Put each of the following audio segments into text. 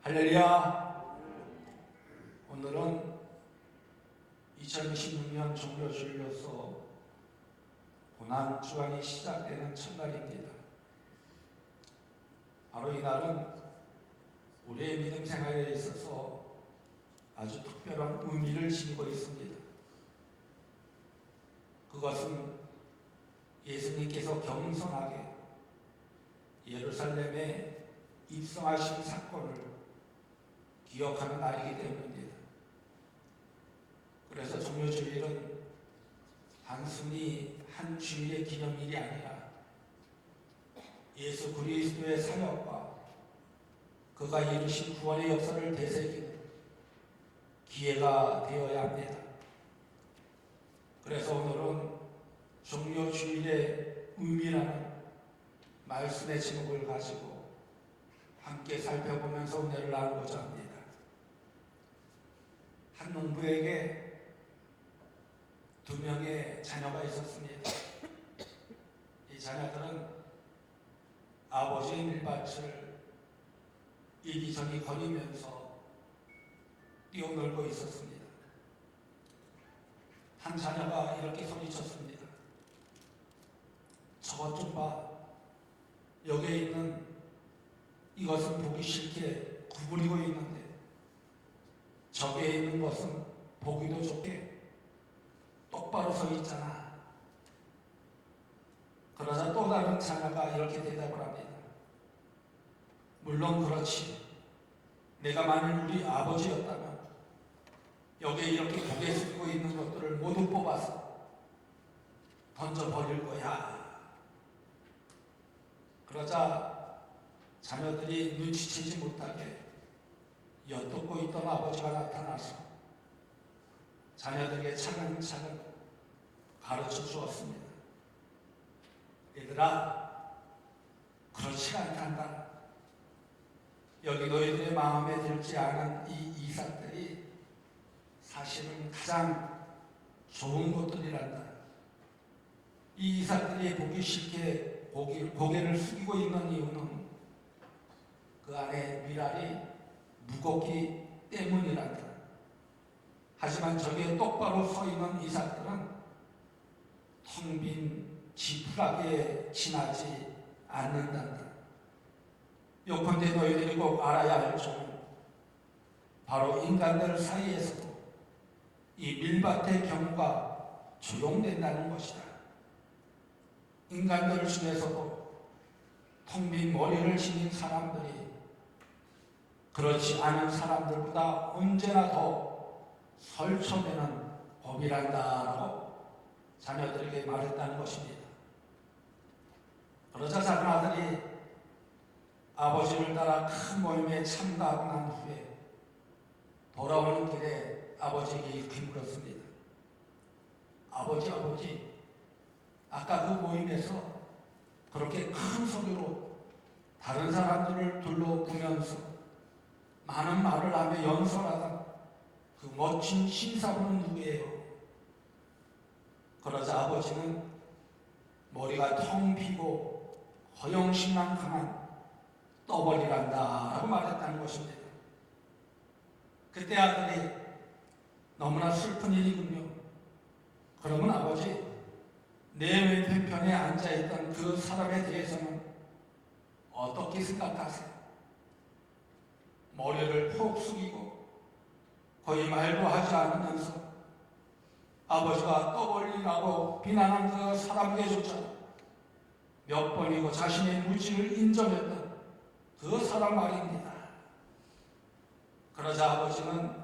할렐루야. 오늘은 2026년 종료주일로서 고난 주간이 시작되는 첫날입니다. 바로 이날은 우리의 믿음 생활에 있어서 아주 특별한 의미를 지니고 있습니다. 그것은 예수님께서 겸손하게 예루살렘에 입성하신 사건을 기억하는 날이기 때문입니다. 그래서 종료주일은 단순히 한 주일의 기념일이 아니라 예수 그리스도의 사역과 그가 이루신 구원의 역사를 되새기는 기회가 되어야 합니다. 그래서 오늘은 종료주일의 의미라는 말씀의 제목을 가지고 함께 살펴보면서 은혜를 나누고자 합니다. 한 농부에게 2명의 자녀가 있었습니다. 이 자녀들은 아버지의 밀밭을 이리저리 거니면서 뛰어놀고 있었습니다. 한 자녀가 이렇게 소리쳤습니다. 저것 좀 봐. 여기에 있는 이것은 보기 싫게 구부리고 있는데 저기에 있는 것은 보기도 좋게 똑바로 서 있잖아. 그러자 또 다른 자녀가 이렇게 대답을 합니다. 물론 그렇지. 내가 만일 우리 아버지였다면 여기에 이렇게 고개 숙이고 있는 것들을 모두 뽑아서 던져버릴 거야. 그러자 자녀들이 눈치채지 못하게 엿듣고 있던 아버지가 나타나서 자녀들에게 차근차근 가르쳐 주었습니다. 얘들아, 그렇지 않단다. 여기 너희들의 마음에 들지 않은 이 이삭들이 사실은 가장 좋은 것들이란다. 이 이삭들이 보기 싫게 고개를 숙이고 있는 이유는 그 안에 미랄이 무겁기 때문이란다. 하지만 저기에 똑바로 서 있는 이삭들은 텅 빈 지푸라기에 지나지 않는단다. 요컨대 너희들이 꼭 알아야 할 점은 바로 인간들 사이에서도 이 밀밭의 경우가 조용된다는 것이다. 인간들 중에서도 텅 빈 머리를 지닌 사람들이 그렇지 않은 사람들보다 언제나 더 설쳐되는 법이란다라고 자녀들에게 말했다는 것입니다. 그러자 작은 아들이 아버지를 따라 큰 모임에 참가하고 난 후에 돌아오는 길에 아버지에게 이렇게 물었습니다. 아버지, 아까 그 모임에서 그렇게 큰 소리로 다른 사람들을 둘러보면서 많은 말을 하며 연설하던 그 멋진 신사분은 누구예요? 그러자 아버지는 머리가 텅 비고 허영심만 강한 떠벌이란다 라고 말했다는 것입니다. 그때 아들이 너무나 슬픈 일이군요. 그러면 아버지, 내 왼편에 앉아있던 그 사람에 대해서는 어떻게 생각하세요? 머리를 푹 숙이고 거의 말도 하지 않으면서 아버지가 떠벌리라고 비난한 그 사람에게조차 몇 번이고 자신의 무지를 인정했던 그 사람 말입니다. 그러자 아버지는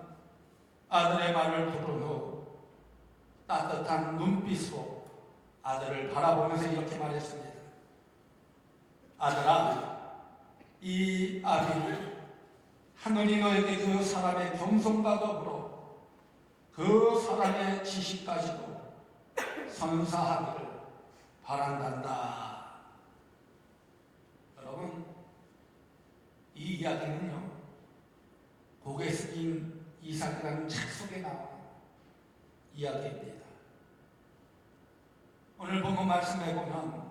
아들의 말을 들은 후 따뜻한 눈빛으로 아들을 바라보면서 이렇게 말했습니다. 아들아, 이 아비를 하늘이 너에게 그 사람의 겸손과 더불어 그 사람의 지식까지도 선사하기를 바란단다. 여러분, 이 이야기는요, 고개 숙인 이삭이라는 책 속에 나오는 이야기입니다. 오늘 본문 말씀해 보면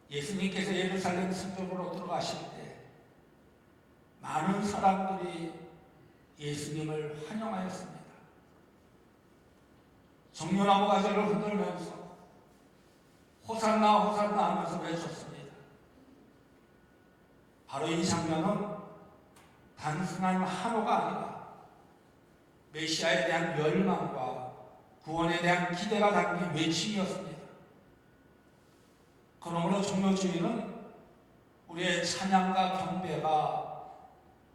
예수님께서 예루살렘 성전으로 들어가실 때 많은 사람들이 예수님을 환영하였습니다. 종려나무 가지를 흔들면서 호산나 호산나 하면서 외쳤습니다. 바로 이 장면은 단순한 환호가 아니라 메시아에 대한 열망과 구원에 대한 기대가 담긴 외침이었습니다. 그러므로 종료주의는 우리의 찬양과 경배가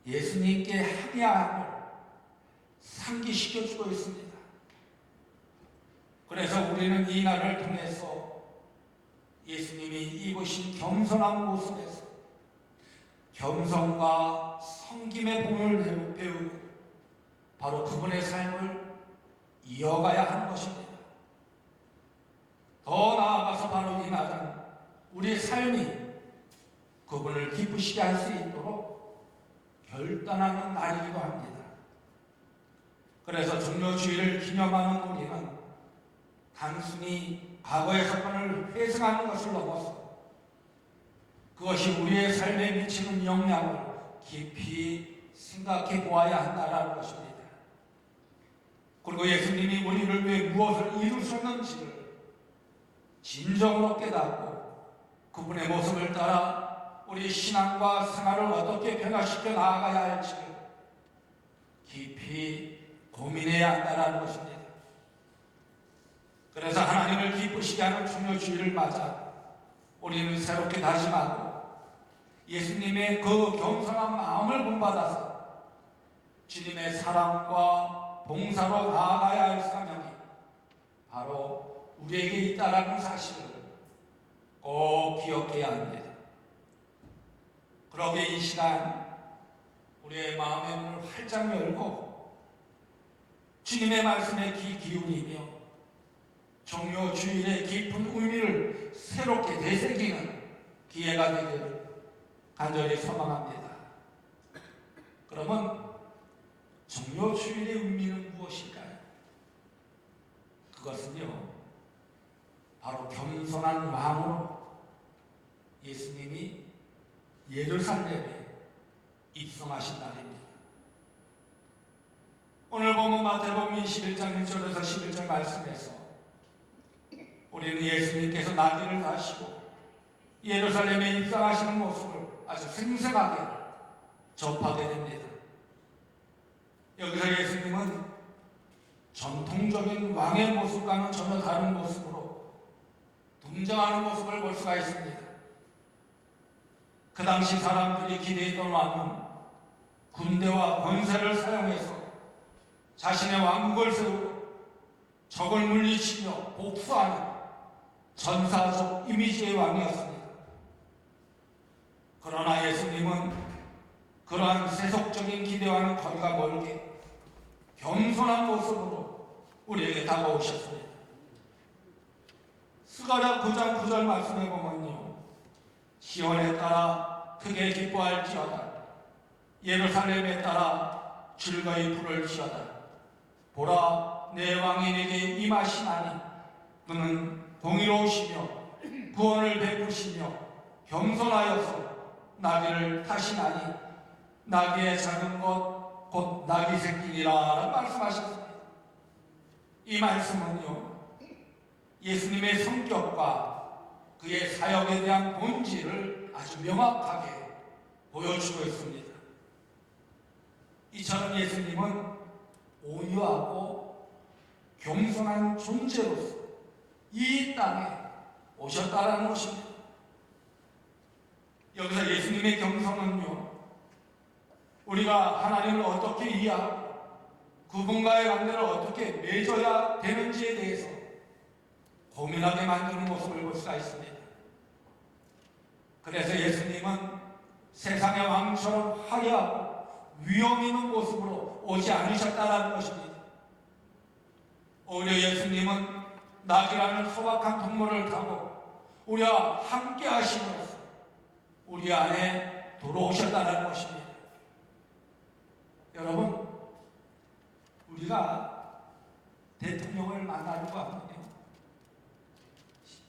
예수님께 합의함을 상기시켜주고 있습니다. 그래서 우리는 이 날을 통해서 예수님이 입으신 겸손한 모습에서 겸손과 섬김의 본을 배우고 바로 그분의 삶을 이어가야 하는 것입니다. 더 나아가서 바로 이 날은 우리의 삶이 그분을 기쁘시게 할 수 있도록 결단하는 날이기도 합니다. 그래서 종료주의를 기념하는 우리는 단순히 과거의 사건을 회상하는 것을 넘어서 그것이 우리의 삶에 미치는 영향을 깊이 생각해 보아야 한다는 것입니다. 그리고 예수님이 우리를 위해 무엇을 이루셨는지를 진정으로 깨닫고 그분의 모습을 따라 우리 신앙과 생활을 어떻게 변화시켜 나아가야 할지를 깊이 고민해야 한다는 것입니다. 그래서 하나님을 기쁘시게 하는 종료주의를 맞아 우리는 새롭게 다짐하고 예수님의 그 겸손한 마음을 본받아서 주님의 사랑과 봉사로 나아가야 할 사명이 바로 우리에게 있다라는 사실을 꼭 기억해야 합니다. 그러기에 이 시간 우리의 마음의 문을 활짝 열고 주님의 말씀에 귀 기울이며 종료주일의 깊은 의미를 새롭게 되새기는 기회가 되기를 간절히 소망합니다. 그러면 종료주일의 의미는 무엇일까요? 그것은요, 바로 겸손한 마음으로 예수님이 예루살렘에 입성하신 날입니다. 오늘 보면 마태복음 21장 1절에서 11절 말씀에서 우리는 예수님께서 나귀를 타시고 예루살렘에 입성하시는 모습을 아주 생생하게 접하게 됩니다. 여기서 예수님은 전통적인 왕의 모습과는 전혀 다른 모습으로 등장하는 모습을 볼 수가 있습니다. 그 당시 사람들이 기대했던 왕은 군대와 권세를 사용해서 자신의 왕국을 세우고 적을 물리치며 복수하는 전사적 이미지의 왕이었습니다. 그러나 예수님은 그러한 세속적인 기대와는 거리가 멀게 겸손한 모습으로 우리에게 다가오셨습니다. 스가랴 9장 9절 말씀에 보면요, 시온에 따라 크게 기뻐할지어다, 예루살렘에 따라 즐거이 부를지어다. 보라, 내 왕이 내게 임하시나니 그는 공의로우시며 구원을 베푸시며 겸손하여서 나귀를 타시나니 나귀의 작은 것 곧 나귀 새끼니라 말씀하셨습니다. 이 말씀은요, 예수님의 성격과 그의 사역에 대한 본질을 아주 명확하게 보여주고 있습니다. 이처럼 예수님은 온유하고 겸손한 존재로서 이 땅에 오셨다라는 것입니다. 여기서 예수님의 겸손은요, 우리가 하나님을 어떻게 이해하고 그분과의 관계를 어떻게 맺어야 되는지에 대해서 고민하게 만드는 모습을 볼 수가 있습니다. 그래서 예수님은 세상의 왕처럼 화려하고 위험 있는 모습으로 오지 않으셨다는 것입니다. 오히려 예수님은 낙이라는 소박한 동물을 타고 우리와 함께 하심으로써 우리 안에 들어오셨다는 것입니다. 여러분, 우리가 대통령을 만나려고 하면요,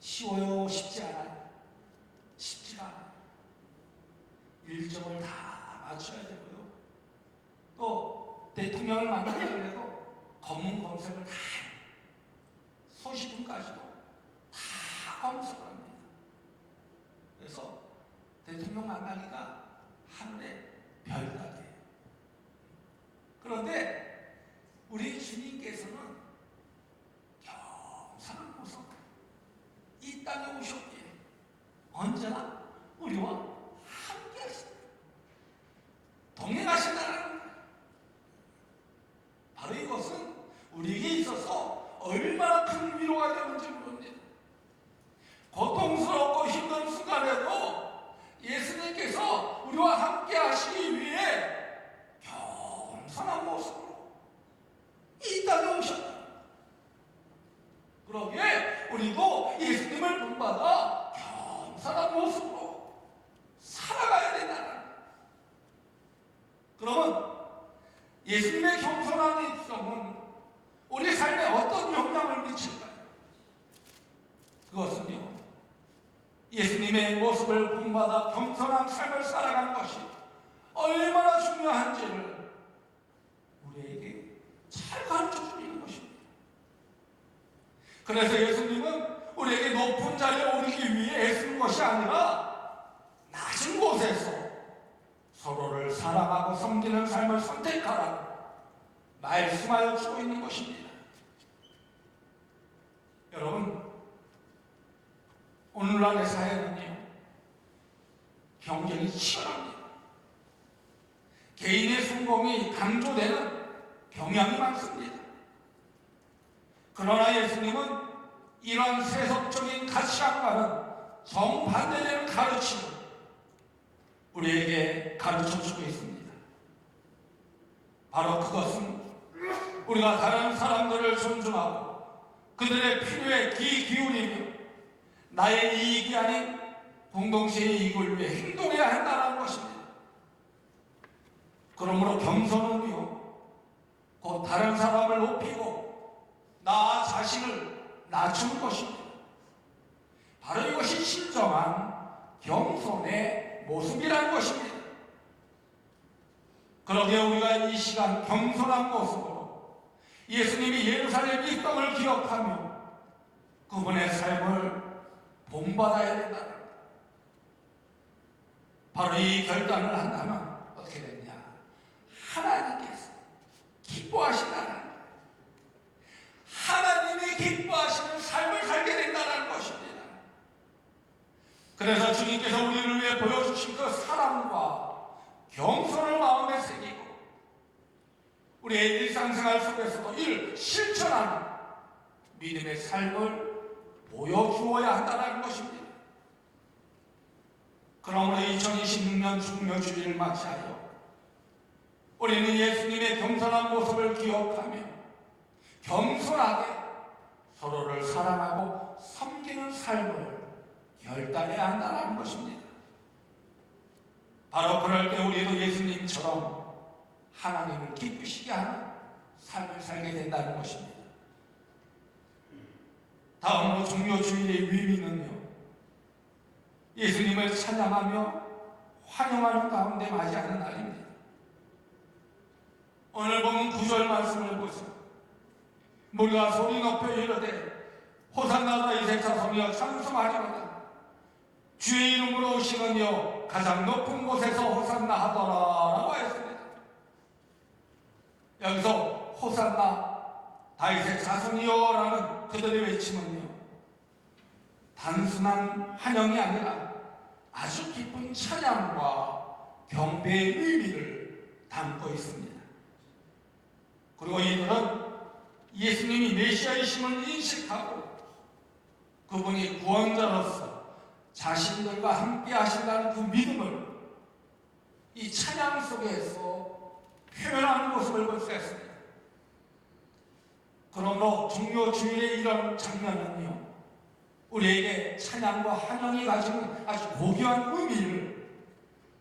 쉬워요? 쉽지 않아요? 쉽지 않아요. 일정을 다 맞춰야 되고요, 대통령을 만나려고 해도 검문 검색을 다 해요. 소식분까지도 다 검색을 합니다. 그래서 대통령 만나기가 하늘의 별따기예요. 그런데 우리 주님께서는 겸손한 모습, 이 땅에 오셨기에 언제나 우리와 함께 하신다, 동행하신다는 거예요. 바로 이것은 우리에게 있어서 얼마나 큰 위로가 되는지 모릅니다. 고통스럽고 힘든 순간에도 예수님께서 우리와 함께 하시기 위해 겸손한 모습으로 이 땅에 오셨다. 그러기에 우리도 예수님을 본받아 겸손한 모습으로 살아가야 된다는 거예요. 그러면 예수님의 겸손한 입성은 우리 삶에 어떤 영향을 미칠까요? 그것은요, 예수님의 모습을 본받아 겸손한 삶을 살아가는 것이 얼마나 중요한지를 우리에게 잘 가르쳐주고 있는 것입니다. 그래서 예수님은 우리에게 높은 자리에 오르기 위해 애쓰는 것이 아니라 낮은 곳에서 서로를 사랑하고 섬기는 삶을 선택하라고 말씀하여 주고 있는 것입니다. 여러분, 오늘날의 사회는요, 경쟁이 치열합니다. 개인의 성공이 강조되는 경향이 많습니다. 그러나 예수님은 이러한 세속적인 가치관과는 정반대되는 가르침을 우리에게 가르쳐주고 있습니다. 바로 그것은 우리가 다른 사람들을 존중하고 그들의 필요에 귀 기울이며 나의 이익이 아닌 공동체의 이익을 위해 행동해야 한다는 것입니다. 그러므로 겸손은요, 곧 다른 사람을 높이고 나 자신을 낮추는 것입니다. 바로 이것이 진정한 겸손의 모습이라는 것입니다. 그러기에 우리가 이 시간 겸손한 모습으로 예수님이 예루살렘 입성을 기억하며 그분의 삶을 본받아야 된다. 바로 이 결단을 한다면 어떻게 되느냐? 하나님께서 기뻐하신다는 거예요. 하나님이 기뻐하시는 삶을 살게 된다는 것입니다. 그래서 주님께서 우리를 위해 보여주신 그 사랑과 겸손을 마음에 새기고 우리의 일상생활 속에서도 이를 실천하는 믿음의 삶을 보여주어야 한다는 것입니다. 그러므로 2026년 중묘주일을 맞이하여 우리는 예수님의 겸손한 모습을 기억하며 겸손하게 서로를 사랑하고 섬기는 삶을 결단해야 한다는 것입니다. 바로 그럴 때 우리도 예수님처럼 하나님을 기쁘시게 하는 삶을 살게 된다는 것입니다. 다음으로 중묘주일의 의미는요, 예수님을 찬양하며 환영하는 가운데 맞이하는 날입니다. 오늘 보면 9절 말씀을 보세요. 우리가 소리 높여 이르되 호산나 다윗의 자손이여 찬송하리로다. 주의 이름으로 오시는 여 가장 높은 곳에서 호산나 하더라 라고 했습니다. 여기서 호산나 다윗의 자손이여 라는 그들의 외침은요, 단순한 환영이 아니라 아주 깊은 찬양과 경배의 의미를 담고 있습니다. 그리고 이들은 예수님이 메시아이심을 인식하고 그분이 구원자로서 자신들과 함께 하신다는 그 믿음을 이 찬양 속에서 표현하는 모습을 볼 수 있습니다. 그러므로 중묘주일의 이런 장면은요, 우리에게 찬양과 환영이 가지는 아주 고귀한 의미를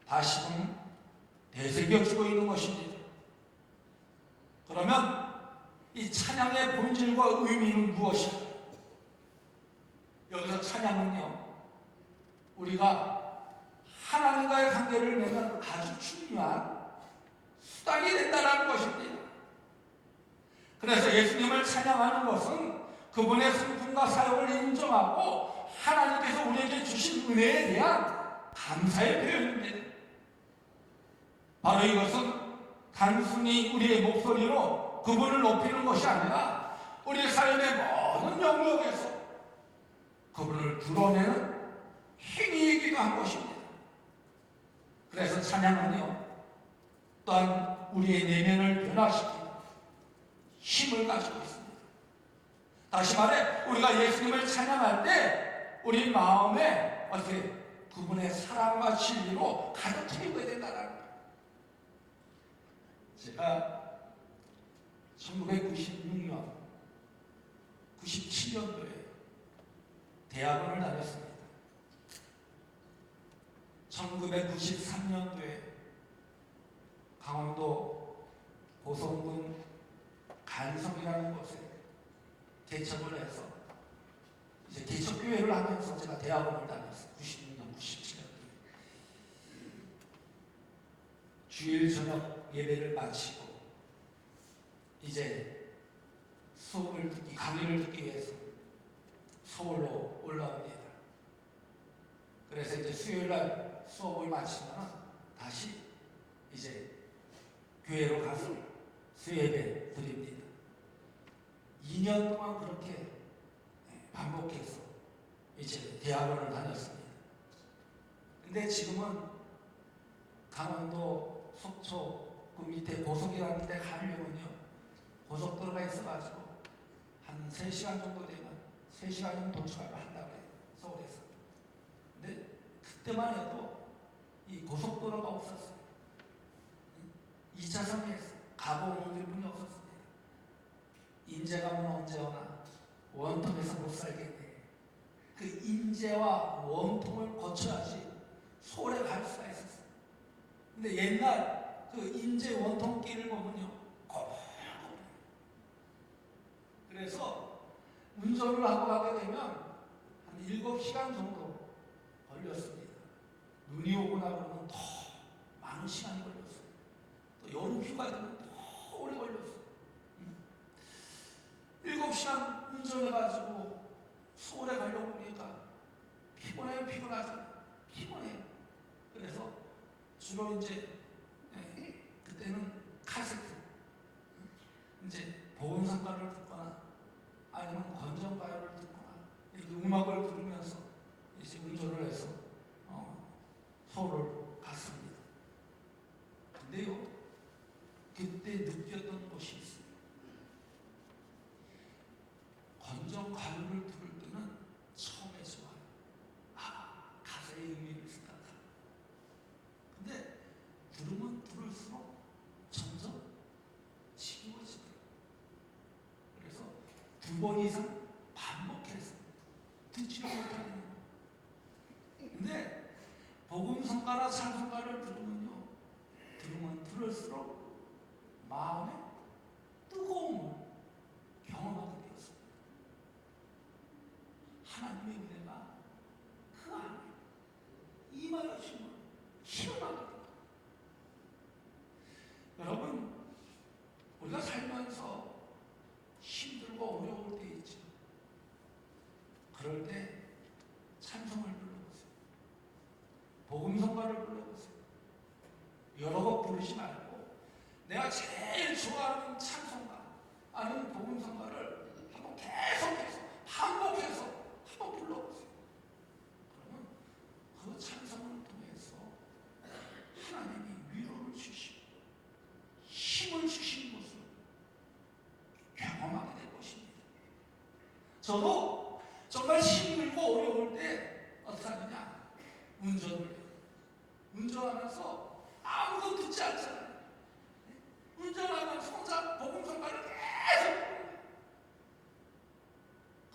다시금 되새겨주고 있는 것입니다. 그러면 이 찬양의 본질과 의미는 무엇일까요? 여기서 찬양은요, 우리가 하나님과의 관계를 맺는 아주 중요한 수단이 된다는 것입니다. 그래서 예수님을 찬양하는 것은 그분의 성품과 사역을 인정하고 하나님께서 우리에게 주신 은혜에 대한 감사의 표현입니다. 바로 이것은 단순히 우리의 목소리로 그분을 높이는 것이 아니라 우리 삶의 모든 영역에서 그분을 드러내는 행위이기도 한 것입니다. 그래서 찬양은요, 또한 우리의 내면을 변화시키는 힘을 가지고 있습니다. 다시 말해, 우리가 예수님을 찬양할 때 우리 마음에 어떻게 그분의 사랑과 진리로 가득 채우게 된다는 거예요. 제가 1996년, 97년도에 대학원을 다녔습니다. 1993년도에 강원도 고성군 간성이라는 곳에 개척을 해서 이제 개척교회를 하면서 제가 대학원을 다녔어요. 96년, 97년. 주일 저녁 예배를 마치고 이제 수업을 듣기, 강의를 듣기 위해서 서울로 올라옵니다. 그래서 이제 수요일날 수업을 마치면 다시 이제 교회로 가서 수예배 드립니다. 2년 동안 그렇게 반복해서 이제 대학원을 다녔습니다. 근데 지금은 강원도 속초 그 밑에 고속이라는 데 가려면요, 고속도로가 있어가지고 한 3시간 정도 되면 3시간이면 도착을 한다고 해요, 서울에서. 근데 그때만 해도 이 고속도로가 없었어요. 2차선이었어요. 가고 오는 분이 없었습니다. 인제 가면 언제 오나 원통에서 못 살겠네. 그 인제와 원통을 거쳐야지 서울에 갈 수가 있었어요. 근데 옛날 그 인제 원통 길을 보면요, 그래서 운전을 하고 가게 되면 한 7시간 정도 걸렸습니다. 눈이 오거나 그러면 더 많은 시간이 걸렸어요. 또 여름 휴가 되면 더 오래 걸렸어요. 7시간 운전해가지고 서울에 가려고 보니까 피곤해요, 피곤해요. 그래서 주로 이제 그때는 카세트, 이제 보험상가를 듣거나 아니면 건전가요를 듣거나 이렇게 음악을 들으면서 이제 운전을 해서 서울을 갔습니다. 근데요, 그때 느꼈던 것이 있어요. 건전가요를 들을 때는 처음에 좋아요. 가사의 의미를 생각하고. 근데 들으면 들을수록 점점 지겨워지더라고요. 그래서 2번 이상 반복해서 듣지를 못하는 거예요. 근데 복음성가나 찬송가를 들으면 들을수록 마음에 뜨거움을 경험하게 되었습니다. 하나님의 은혜가 그 안에 임하여지면 시원하게 됩니다. 여러분, 우리가 살면서 힘들고 어려울 때 있죠. 그럴 때 찬송을 불러보세요. 복음성가를 불러보세요. 여러 곡 부르지 말고 내가 제일 좋아하는 찬송가, 아는 복음성가를 한번 계속해서 반복해서 한번 불러보세요. 그러면 그 찬송을 통해서 하나님이 위로를 주시고 힘을 주시는 것을 경험하게 될 것입니다. 저도 정말 힘들고 어려울 때 어떻게 하느냐, 운전을 해요. 운전하면서 아무도 듣지 않잖아요. 운전하면서 혼자 복음성가를 계속 부르고,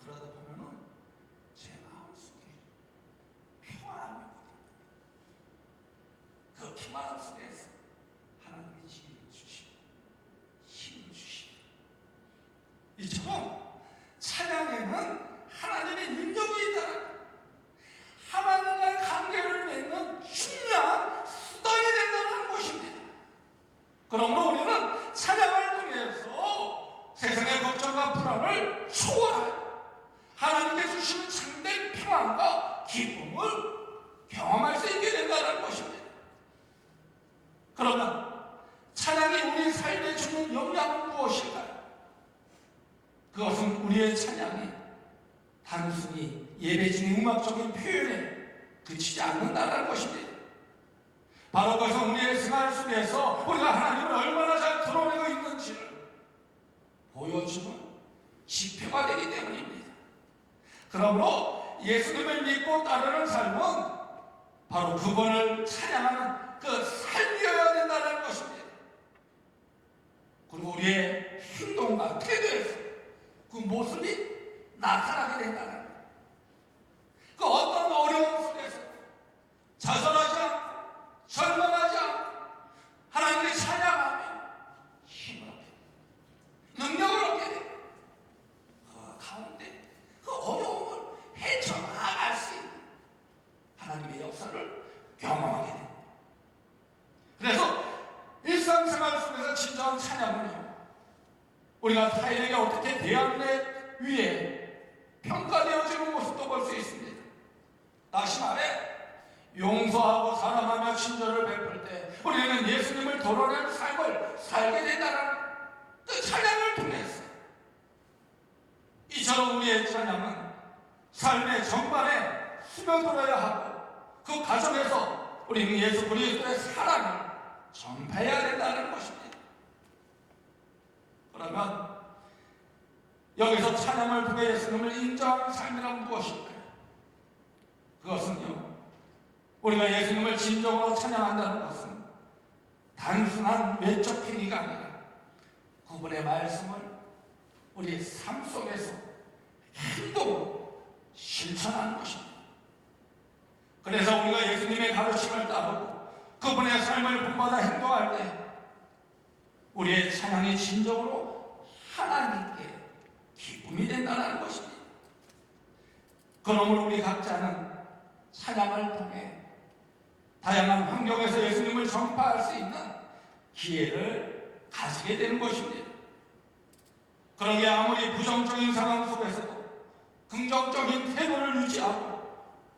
그러다 보면은 제 마음속에 평안함이 오거든요. 그 평안함 속에서 하나님의 지혜를 주시고 힘을 주시고, 이처럼 찬양에는 하나님의 능력이 있다는, 하나님과의 관계를 맺는 중요한 수단이 된다는 것입니다. 경험할 수 있게 된다는 것입니다. 그러면 찬양이 우리 삶에 주는 영향은 무엇일까요? 그것은 우리의 찬양이 단순히 예배중의 음악적인 표현에 그치지 않는다는 것입니다. 바로 그것은 우리의 생활 속에서 우리가 하나님을 얼마나 잘 드러내고 있는지를 보여주는 지표가 되기 때문입니다. 그러므로 예수님을 믿고 따르는 삶은 바로 그분을 찬양하는 그 삶이어야 된다는 것입니다. 그리고 우리의 행동과 태도에서 그 모습이 나타나게 된다는 거예요. 그 어떤 어려움 속에서 자선하지 않고 절망하지 않고 하나님을 찬양하며 힘을 얻게 됩니다. 능력을 얻게 됩니다. 그 가운데 그 어려움을 헤쳐나갈 수 있는 하나님의 역사를 경험하게 됩니다. 그래서 일상생활 속에서 진정한 찬양은요, 우리가 타인에게 어떻게 대하느냐에 위에 평가되어지는 모습도 볼 수 있습니다. 다시 말해 용서하고 사랑하며 친절을 베풀 때 우리는 예수님을 드러내는 삶을 살게 된다는 그 찬양을 통해서, 이처럼 우리의 찬양은 삶의 전반에 스며들어야 하고 그 과정에서 우리는 예수 그리스도의 사랑을 전파해야 된다는 것입니다. 그러면 여기서 찬양을 통해 예수님을 인정하는 삶이란 무엇일까요? 그것은요, 우리가 예수님을 진정으로 찬양한다는 것은 단순한 외적 행위가 아니라 그분의 말씀을 우리의 삶 속에서 행동으로 실천하는 것입니다. 그래서 우리가 예수님의 가르침을 따르고 그분의 삶을 본받아 행동할 때 우리의 찬양이 진정으로 하나님께 기쁨이 된다는 것입니다. 그러므로 우리 각자는 찬양을 통해 다양한 환경에서 예수님을 전파할 수 있는 기회를 가지게 되는 것입니다. 그러기에 아무리 부정적인 상황 속에서도 긍정적인 태도를 유지하고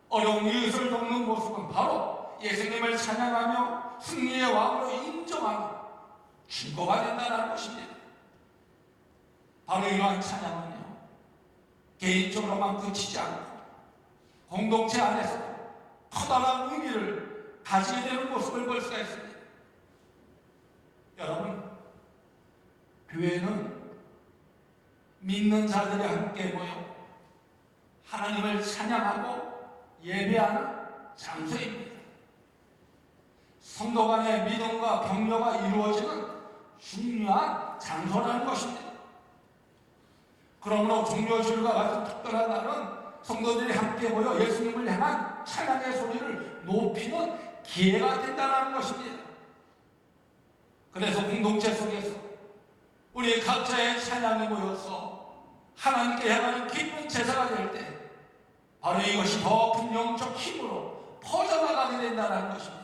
어려운 이웃을 돕는 모습은 바로 예수님을 찬양하며 승리의 왕으로 인정하는 증거가 된다는 것입니다. 바로 이러한 찬양은요, 개인적으로만 그치지 않고 공동체 안에서 커다란 의미를 가지게 되는 모습을 볼 수가 있습니다. 여러분, 교회는 믿는 자들이 함께 모여 하나님을 찬양하고 예배하는 장소입니다. 성도 간의 믿음과 격려가 이루어지는 중요한 장소라는 것입니다. 그러므로 종료주일과 같은 특별한 날은 성도들이 함께 모여 예수님을 향한 찬양의 소리를 높이는 기회가 된다는 것입니다. 그래서 공동체 속에서 우리 각자의 찬양이 모여서 하나님께 향하는 기쁜 제사가 될 때 바로 이것이 더 큰 영적 힘으로 퍼져나가게 된다는 것입니다.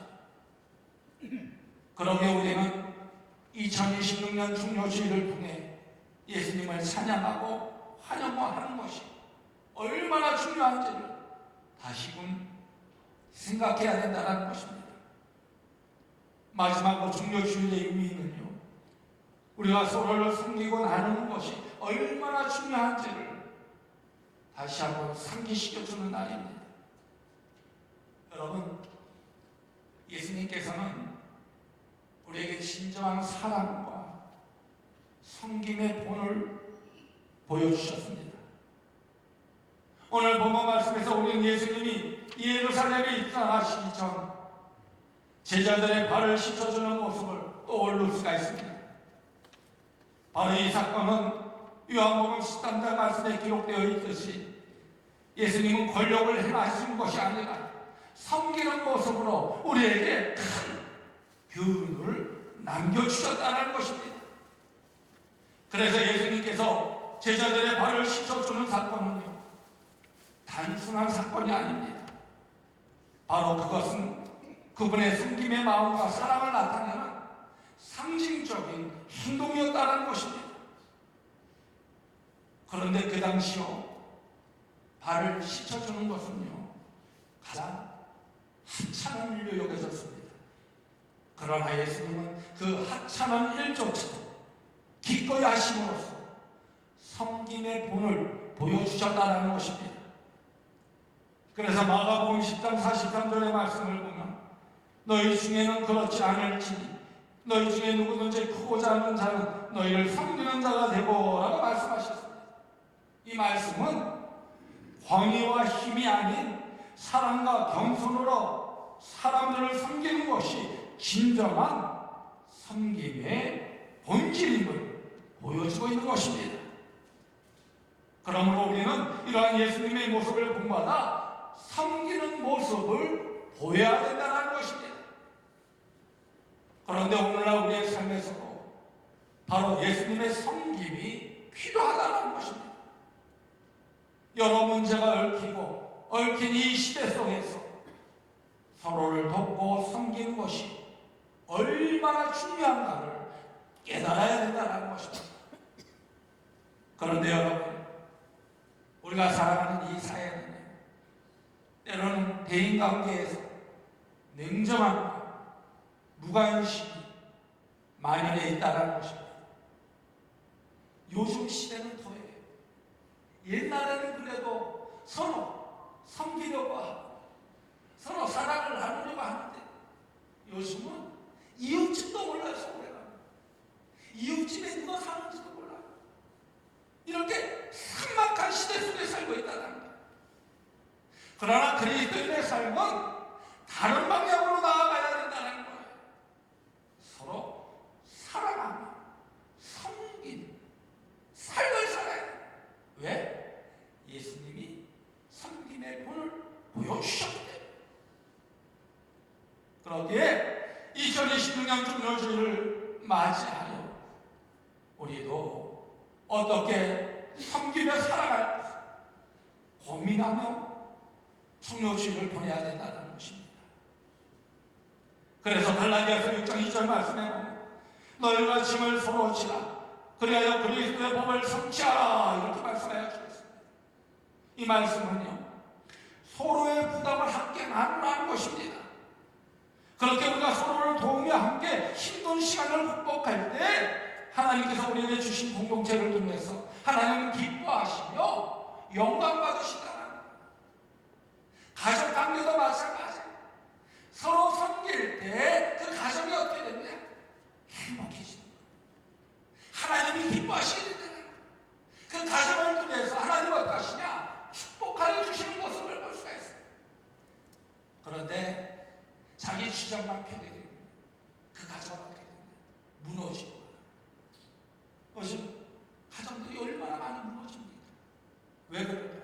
그러기에 우리는 2026년 중요주일을 통해 예수님을 찬양하고 환영하는 것이 얼마나 중요한지를 다시금 생각해야 된다는 것입니다. 마지막으로 중요주일의 의미는요, 우리가 서로를 섬기고 나누는 것이 얼마나 중요한지를 다시 한번 상기시켜주는 날입니다. 여러분, 예수님께서는 우리에게 진정한 사랑과 섬김의 본을 보여주셨습니다. 오늘 본문 말씀에서 우리는 예수님이 예루살렘에 입성하시기 전 제자들의 발을 씻어주는 모습을 떠올릴 수가 있습니다. 바로 이 사건은 요한복음 13장 말씀에 기록되어 있듯이 예수님은 권력을 행하신 것이 아니라 섬기는 모습으로 우리에게 큰 교훈을 남겨주셨다는 것입니다. 그래서 예수님께서 제자들의 발을 씻어주는 사건은요, 단순한 사건이 아닙니다. 바로 그것은 그분의 섬김의 마음과 사랑을 나타내는 상징적인 행동이었다는 것입니다. 그런데 그 당시요, 발을 씻어주는 것은요, 가장 하찮은 일로 여겨졌습니다. 그러나 예수님은 그 하찮은 일조차도 기꺼이 하심으로써 섬김의 본을 보여주셨다는 것입니다. 그래서 마가복음 10장 43절의 말씀을 보면 너희 중에는 그렇지 않을지니 너희 중에 누구든지 크고자 하는 자는 너희를 섬기는 자가 되고 라고 말씀하셨습니다. 이 말씀은 권위와 힘이 아닌 사랑과 겸손으로 사람들을 섬기는 것이 진정한 섬김의 본질임을 보여주고 있는 것입니다. 그러므로 우리는 이러한 예수님의 모습을 본받아 섬기는 모습을 보여야 된다는 것입니다. 그런데 오늘날 우리의 삶에서도 바로 예수님의 섬김이 필요하다는 것입니다. 여러 문제가 얽힌 이 시대 속에서 서로를 돕고 섬기는 것이 얼마나 중요한가를 깨달아야 된다는 것입니다. 그런데 여러분, 우리가 살아가는 이 사회는 때로는 대인관계에서 냉정함과 무관심이 만연해 있다는 것입니다. 요즘 시대는 더해요. 옛날에는 그래도 서로 섬기려고 하고 서로 사랑을 나누려고 하는데 요즘은 이웃집도 몰라요. 서울에 가면 이웃집에 누가 사는지도 몰라요. 이렇게 삭막한 시대 속에 살고 있다는 거예요. 그러나 그리스도인의 삶은 다른 방향으로 나아가야 된다는 거예요. 서로 사랑하며 섬기는 삶을 살아야 돼요. 왜? 예수님이 섬김의 본을 보여주셨기 때문에. 그렇기에 2026년 중요주의를 맞이하여 우리도 어떻게 섬기며 살아갈까 고민하며 중요주의를 보내야 된다는 것입니다. 그래서 갈라디아서 6장 2절 말씀에 보면 너희가 짐을 서로 지라 그리하여 그리스도의 법을 성취하라 이렇게 말씀하여 주셨습니다. 이 말씀은요 서로의 부담을 함께 나누라는 것입니다. 그렇게 우리가 서로를 도우며 함께 힘든 시간을 극복할 때 하나님께서 우리에게 주신 공동체를 통해서 하나님은 기뻐하시며 영광 받으신다는 거예요. 가정관계도 마찬가지예요. 서로 섬길 때 그 가정이 어떻게 되냐? 행복해지는 거예요. 하나님이 기뻐하시게 된다는 거예요. 그 가정을 통해서 하나님 어떠시냐? 축복하여 주시는 모습을 볼 수가 있어요. 그런데 자기 주장만 펴게 되면 그 가정은 어떻게 되냐? 무너지고 요즘 가정들이 얼마나 많이 무너집니까? 왜 그럴까요?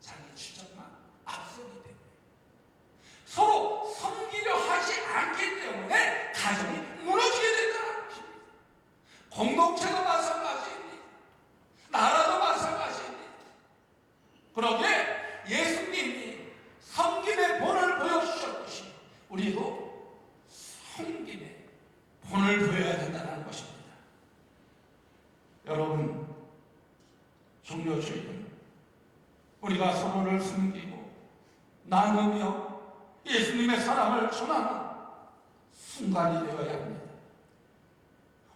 자기 주장만 앞서기 때문에 서로 섬기려 하지 않기 때문에 가정이 무너지게 된다는 것입니다. 공동체도 마찬가지입니다. 나라도 마찬가지입니다. 그러기에 예수님이 섬김의 본을 보여주셨듯이 우리도 섬김의 본을 보여야 된다는 것입니다. 여러분, 종료주의는 우리가 서로를 섬기고 나누며 예수님의 사랑을 전하는 순간이 되어야 합니다.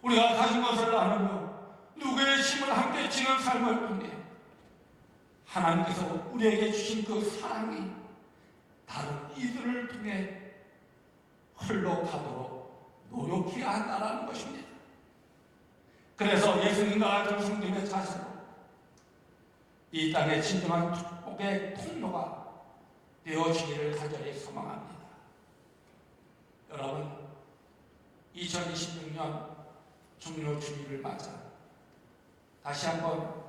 우리가 가진 것을 나누며 누구의 힘을 함께 지는 삶을 통해 하나님께서 우리에게 주신 그 사랑이 다른 이들을 통해 흘러가도록 노력해야 한다는 것입니다. 그래서 예수님과 같은 성김의 자세로 이 땅의 진정한 축복의 통로가 되어지기를 간절히 소망합니다. 여러분, 2026년 종료주의를 맞아 다시 한번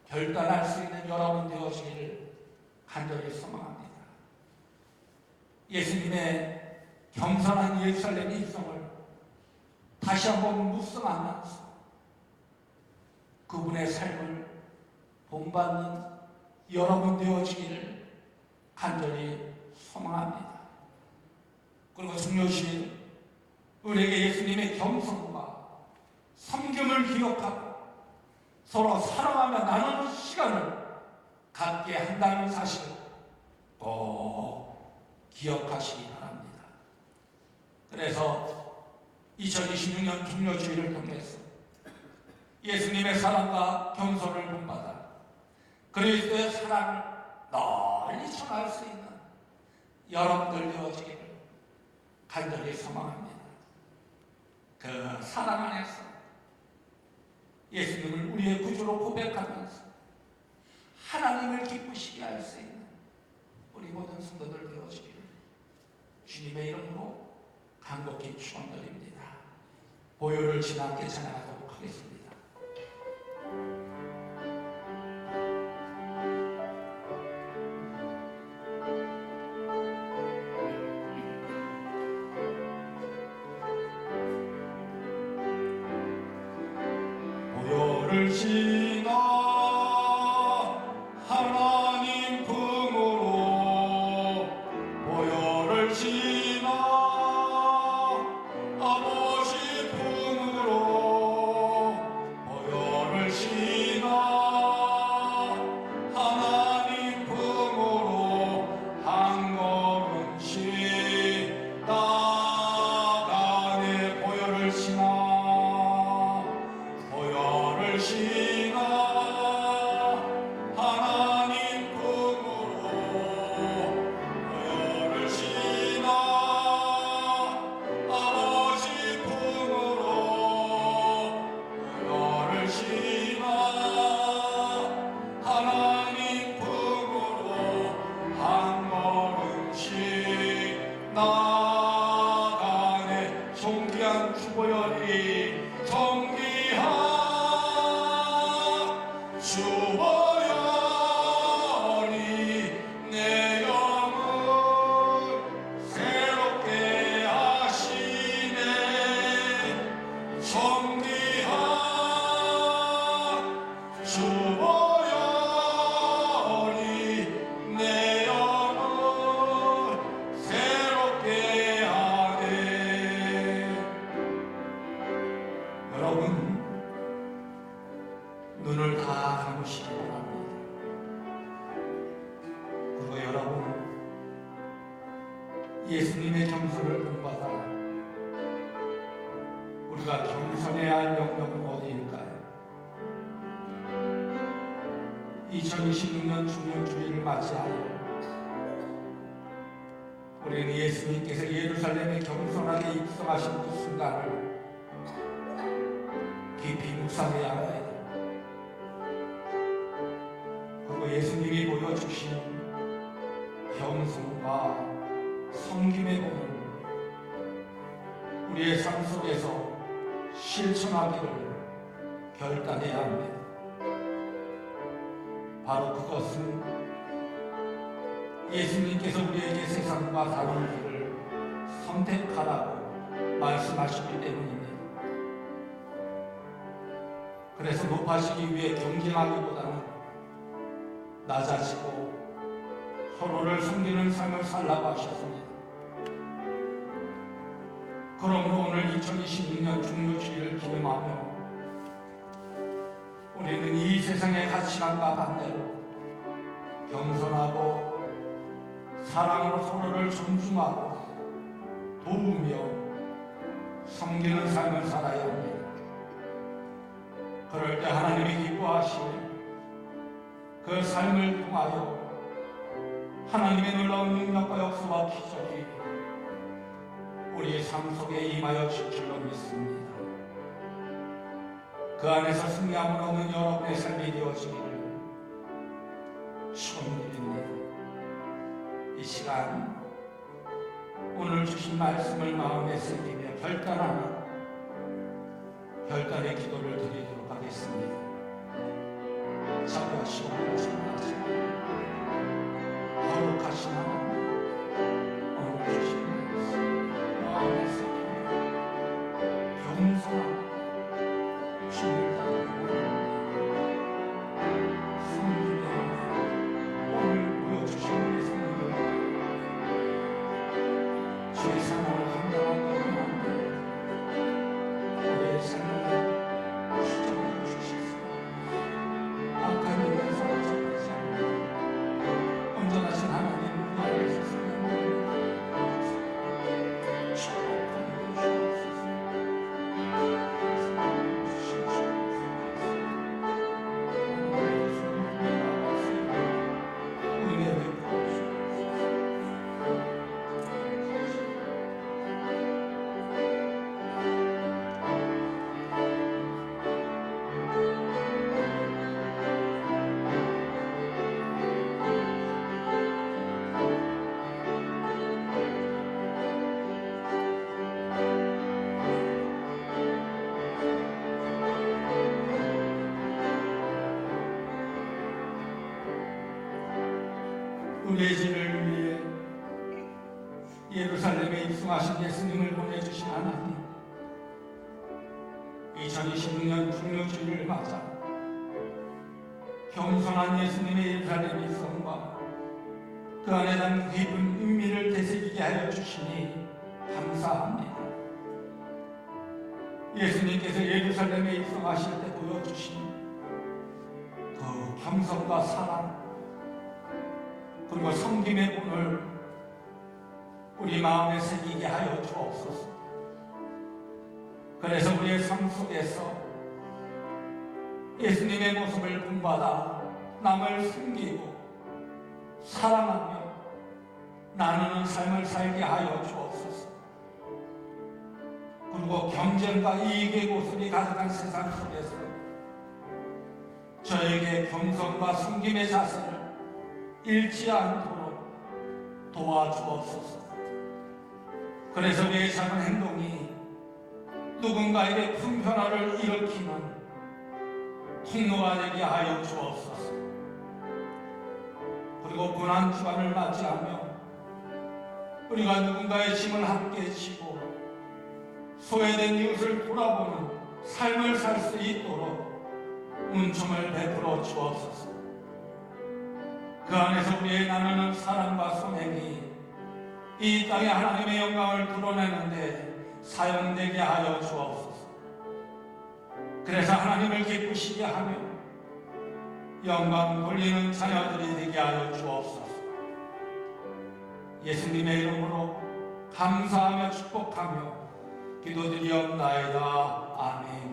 결단할 수 있는 여러분 되어지기를 간절히 소망합니다. 예수님의 겸손한 예루살렘 입성을 다시 한번 묵상하면서 그분의 삶을 본받는 여러분 되어지기를 간절히 소망합니다. 그리고 중요시 우리에게 예수님의 겸손과 섬김을 기억하고 서로 사랑하며 나누는 시간을 갖게 한다는 사실을 꼭 기억하시기 바랍니다. 그래서 2026년 중요주의를 통해서 예수님의 사랑과 겸손을 본받아 그리스도의 사랑을 널리 전할 수 있는 여러분들 되어지기를 간절히 소망합니다. 그 사랑 안에서 예수님을 우리의 구주로 고백하면서 하나님을 기쁘시게 할 수 있는 우리 모든 성도들 되어지기를 주님의 이름으로 간곡히 축원드립니다. 보혈을 지나게 찬양하도록 하겠습니다. 보혈을 지나 하나님 품으로 보혈을 지나 아버지 품으로 보혈을 지나 하나님 품으로 한 걸음씩 나가네. 보혈을 지나 보혈을 지나 하나님 품으로 보혈을 지나 아버지 품으로 보혈을 지나 하나님 품으로 한 걸음씩 나가네. 존귀한 주보혈이 존귀한 주보혈이 내 영을 새롭게 하시네. 존귀한 주보혈이 내 영을 새롭게 하네. 여러분, 눈을 다 감으시기 바랍니다. 그리고 여러분, 예수님의 겸손을 본받아 우리가 겸손해야 할 영역은 어디일까요? 2026년 중요주의를 맞이하여 우리는 예수님께서 예루살렘에 겸손하게 입성하신 그 순간을 깊이 묵상해야 합니다. 그리고 예수님이 보여주신 겸손과 섬김의 본을 우리의 삶 속에서 실천하기를 결단해야 합니다. 바로 그것은 예수님께서 우리에게 세상과 다른 길을 선택하라고 말씀하시기 때문입니다. 그래서 높아지기 위해 경쟁하기보다는 낮아지고 서로를 섬기는 삶을 살라고 하셨습니다. 그러므로 오늘 2026년 중요주의를 기념하며 우리는 이 세상의 가치관과 반대로 겸손하고 사랑으로 서로를 존중하고 도우며 섬기는 삶을 살아야 합니다. 그럴 때 하나님이 기뻐하시는 그 삶을 통하여 하나님의 놀라운 능력과 역사와 기적이 우리의 삶 속에 임하여 줄 줄로 믿습니다. 그 안에서 승리함을 얻는 여러분의 삶이 되어지기를 축원드립니다. 이 시간 오늘 주신 말씀을 마음에 새기며 결단의 기도를 드리도록 하겠습니다. 자비하시고 말씀하시고 거룩하신 하나님, 오늘 주신 말씀 마음에 새기며 겸손한 주님을 따르고 성님의 오늘 보여주신 우리 성님을 주의 사랑을 감당하고 있는데 우리의 삶을 수정해 주시소. 악한 일에 사로잡히지 않고 온전하신 하나님 우리 안에서 성령을 우리의 죄를 위해 예루살렘에 입성하신 예수님을 보내주신 하나님, 2026년 풍요주의를 맞아 겸손한 예수님의 예루살렘 입성과 그 안에 담긴 깊은 의미를 되새기게 하여 주시니 감사합니다. 예수님께서 예루살렘에 입성하실 때 보여주신 그 겸손과 사랑 그리고 섬김의 본을 우리 마음에 새기게 하여 주옵소서. 그래서 우리의 삶 속에서 예수님의 모습을 본받아 남을 섬기고 사랑하며 나누는 삶을 살게 하여 주옵소서. 그리고 경쟁과 이익의 모습이 가득한 세상 속에서 저에게 겸손과 섬김의 자세를 잃지 않도록 도와주옵소서. 그래서 우리의 작은 행동이 누군가에게 큰 변화를 일으키는 통로가 되게 하여 주옵소서. 그리고 고난 주간을 맞이하며 우리가 누군가의 짐을 함께 지고 소외된 이웃을 돌아보는 삶을 살 수 있도록 은총을 베풀어 주옵소서. 그 안에서 우리의 나누는 사랑과 소맥이 이 땅에 하나님의 영광을 드러내는데 사용되게 하여 주옵소서. 그래서 하나님을 기쁘시게 하며 영광 돌리는 자녀들이 되게 하여 주옵소서. 예수님의 이름으로 감사하며 축복하며 기도드리옵나이다. 아멘.